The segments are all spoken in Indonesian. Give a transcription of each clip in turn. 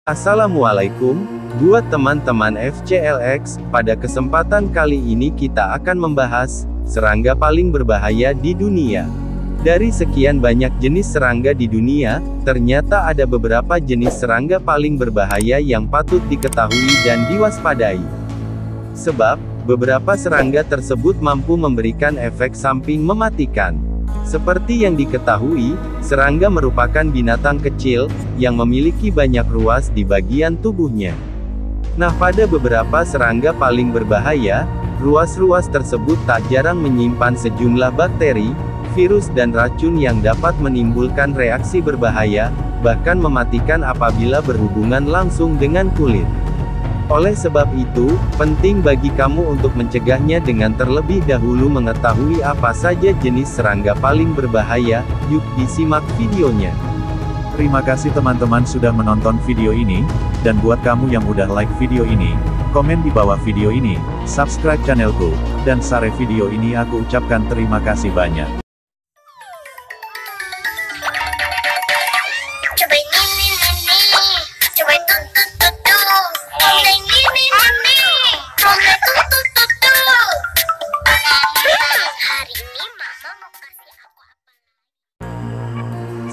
Assalamualaikum, buat teman-teman FCLX, pada kesempatan kali ini kita akan membahas serangga paling berbahaya di dunia. Dari sekian banyak jenis serangga di dunia, ternyata ada beberapa jenis serangga paling berbahaya yang patut diketahui dan diwaspadai. Sebab, beberapa serangga tersebut mampu memberikan efek samping mematikan. Seperti yang diketahui, serangga merupakan binatang kecil, yang memiliki banyak ruas di bagian tubuhnya. Nah, pada beberapa serangga paling berbahaya, ruas-ruas tersebut tak jarang menyimpan sejumlah bakteri, virus dan racun yang dapat menimbulkan reaksi berbahaya, bahkan mematikan apabila berhubungan langsung dengan kulit. Oleh sebab itu, penting bagi kamu untuk mencegahnya dengan terlebih dahulu mengetahui apa saja jenis serangga paling berbahaya. Yuk disimak videonya. Terima kasih teman-teman sudah menonton video ini, dan buat kamu yang udah like video ini, komen di bawah video ini, subscribe channelku, dan share video ini. Aku ucapkan terima kasih banyak.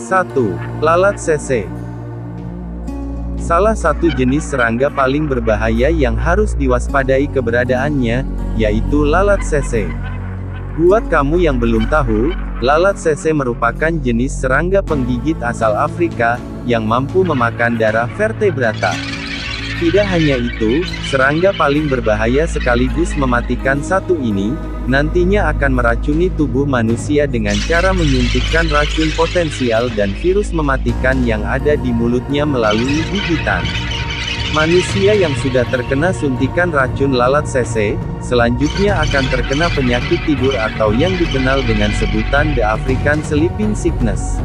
Satu, lalat sese. Salah satu jenis serangga paling berbahaya yang harus diwaspadai keberadaannya, yaitu lalat sese. Buat kamu yang belum tahu, lalat sese merupakan jenis serangga penggigit asal Afrika, yang mampu memakan darah vertebrata. Tidak hanya itu, serangga paling berbahaya sekaligus mematikan satu ini, nantinya akan meracuni tubuh manusia dengan cara menyuntikkan racun potensial dan virus mematikan yang ada di mulutnya melalui gigitan. Manusia yang sudah terkena suntikan racun lalat sese, selanjutnya akan terkena penyakit tidur atau yang dikenal dengan sebutan The African Sleeping Sickness.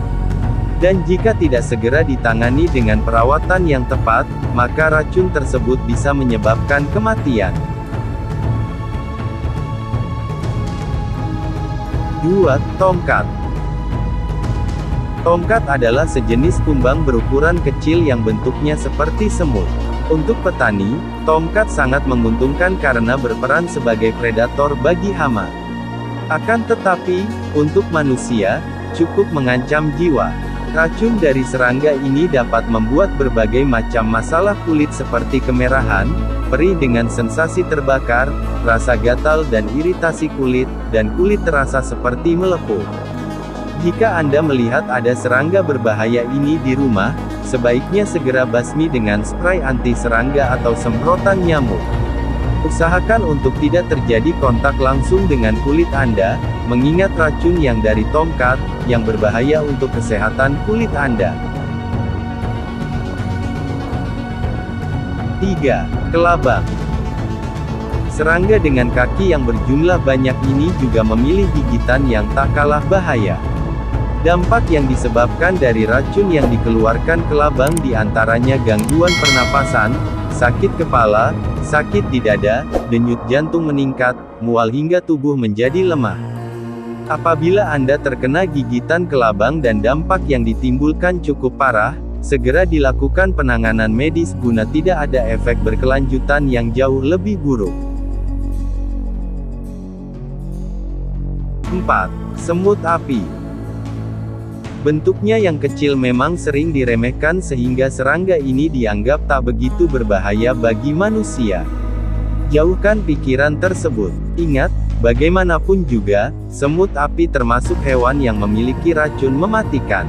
Dan jika tidak segera ditangani dengan perawatan yang tepat, maka racun tersebut bisa menyebabkan kematian. 2. Tomcat. Tomcat adalah sejenis kumbang berukuran kecil yang bentuknya seperti semut. Untuk petani, tomcat sangat menguntungkan karena berperan sebagai predator bagi hama. Akan tetapi, untuk manusia, cukup mengancam jiwa. Racun dari serangga ini dapat membuat berbagai macam masalah kulit seperti kemerahan, perih dengan sensasi terbakar, rasa gatal dan iritasi kulit, dan kulit terasa seperti melepuh. Jika Anda melihat ada serangga berbahaya ini di rumah, sebaiknya segera basmi dengan spray anti serangga atau semprotan nyamuk. Usahakan untuk tidak terjadi kontak langsung dengan kulit Anda, mengingat racun yang dari tomcat, yang berbahaya untuk kesehatan kulit Anda. 3. Kelabang. Serangga dengan kaki yang berjumlah banyak ini juga memilih gigitan yang tak kalah bahaya. Dampak yang disebabkan dari racun yang dikeluarkan kelabang diantaranya gangguan pernapasan, sakit kepala, sakit di dada, denyut jantung meningkat, mual hingga tubuh menjadi lemah. Apabila Anda terkena gigitan kelabang dan dampak yang ditimbulkan cukup parah, segera dilakukan penanganan medis guna tidak ada efek berkelanjutan yang jauh lebih buruk. 4. Semut api. Bentuknya yang kecil memang sering diremehkan sehingga serangga ini dianggap tak begitu berbahaya bagi manusia. Jauhkan pikiran tersebut. Ingat, bagaimanapun juga, semut api termasuk hewan yang memiliki racun mematikan.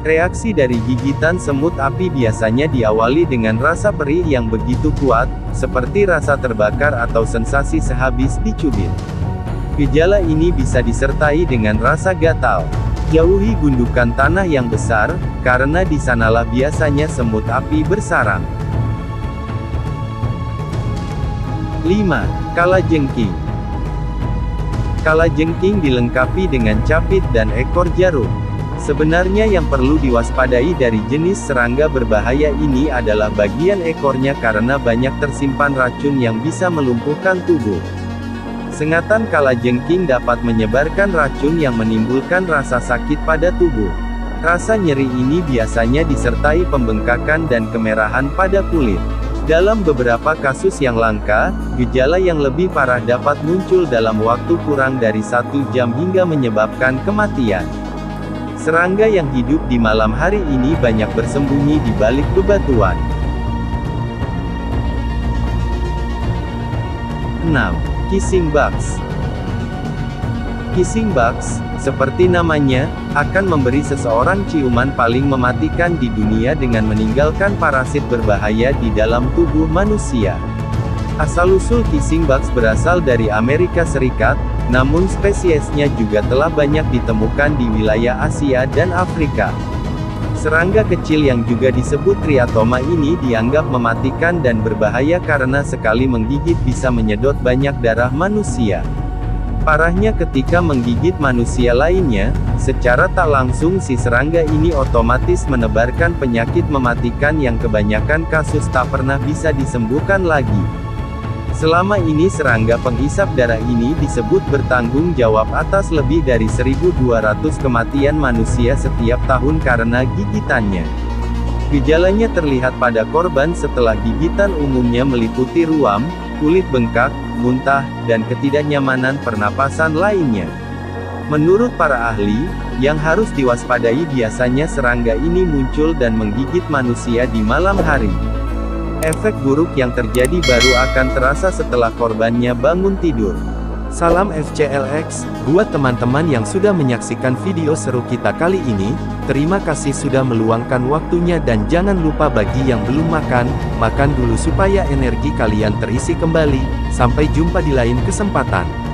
Reaksi dari gigitan semut api biasanya diawali dengan rasa perih yang begitu kuat, seperti rasa terbakar atau sensasi sehabis dicubit. Gejala ini bisa disertai dengan rasa gatal. Jauhi gundukan tanah yang besar, karena di sanalah biasanya semut api bersarang. 5. Kalajengking. Kalajengking dilengkapi dengan capit dan ekor jarum. Sebenarnya yang perlu diwaspadai dari jenis serangga berbahaya ini adalah bagian ekornya karena banyak tersimpan racun yang bisa melumpuhkan tubuh. Sengatan kalajengking dapat menyebarkan racun yang menimbulkan rasa sakit pada tubuh. Rasa nyeri ini biasanya disertai pembengkakan dan kemerahan pada kulit. Dalam beberapa kasus yang langka, gejala yang lebih parah dapat muncul dalam waktu kurang dari 1 jam hingga menyebabkan kematian. Serangga yang hidup di malam hari ini banyak bersembunyi di balik bebatuan. 6. Kissing bugs. Kissing bugs, seperti namanya, akan memberi seseorang ciuman paling mematikan di dunia dengan meninggalkan parasit berbahaya di dalam tubuh manusia. Asal-usul kissing bugs berasal dari Amerika Serikat, namun spesiesnya juga telah banyak ditemukan di wilayah Asia dan Afrika. Serangga kecil yang juga disebut triatoma ini dianggap mematikan dan berbahaya karena sekali menggigit bisa menyedot banyak darah manusia. Parahnya ketika menggigit manusia lainnya, secara tak langsung si serangga ini otomatis menebarkan penyakit mematikan yang kebanyakan kasus tak pernah bisa disembuhkan lagi. Selama ini serangga penghisap darah ini disebut bertanggung jawab atas lebih dari 1.200 kematian manusia setiap tahun karena gigitannya. Gejalanya terlihat pada korban setelah gigitan, umumnya meliputi ruam, kulit bengkak, muntah, dan ketidaknyamanan pernapasan lainnya. Menurut para ahli, yang harus diwaspadai biasanya serangga ini muncul dan menggigit manusia di malam hari. Efek buruk yang terjadi baru akan terasa setelah korbannya bangun tidur. Salam FCLX, buat teman-teman yang sudah menyaksikan video seru kita kali ini, terima kasih sudah meluangkan waktunya dan jangan lupa bagi yang belum makan, makan dulu supaya energi kalian terisi kembali. Sampai jumpa di lain kesempatan.